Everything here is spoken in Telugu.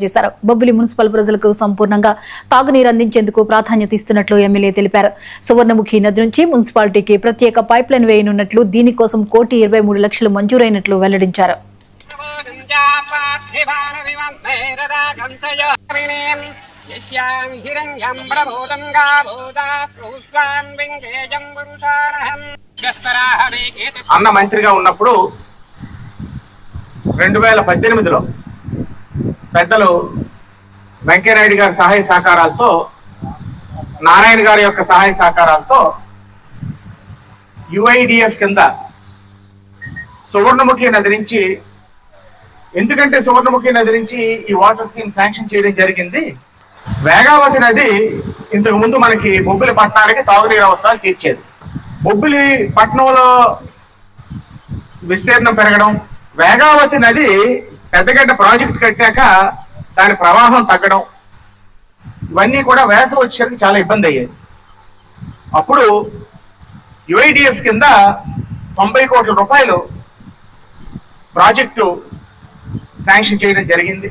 చేశారు. బొబ్బిలి మున్సిపల్ ప్రజలకు సంపూర్ణంగా తాగునీరు అందించేందుకు ప్రాధాన్యత ఇస్తున్నట్లు ఎమ్మెల్యే తెలిపారు. సువర్ణముఖి నది నుంచి మున్సిపాలిటీకి ప్రత్యేక పైప్ లైన్ వేయనున్నట్లు, దీనికోసం 1,23,00,000 మంజూరైనట్లు వెల్లడించారు. అన్న మంత్రిగా ఉన్నప్పుడు 2018లో పెద్దలు వెంకయ్యనాయుడు గారి సహాయ సహకారాలతో, నారాయణ గారి యొక్క సహాయ సహకారాలతో యుఐడిఎఫ్ కింద సువర్ణముఖి నది నుంచి, ఎందుకంటే సువర్ణముఖి నది నుంచి ఈ వాటర్ స్కీమ్ శాంక్షన్ చేయడం జరిగింది. వేగావతి నది ఇంతకు ముందు మనకి బొబ్బిలి పట్టణానికి తాగునీరు అవసరాలు తీర్చేది. బొబ్బిలి పట్టణంలో విస్తీర్ణం పెరగడం, వేగావతి నది పెద్దగడ్డ ప్రాజెక్ట్ కట్టాక దాని ప్రవాహం తగ్గడం, ఇవన్నీ కూడా వేసవి వచ్చేసరికి చాలా ఇబ్బంది అయ్యేది. అప్పుడు యుఐడిఎఫ్ కింద 90 కోట్ల రూపాయలు ప్రాజెక్టు శాంక్షన్ చేయడం జరిగింది.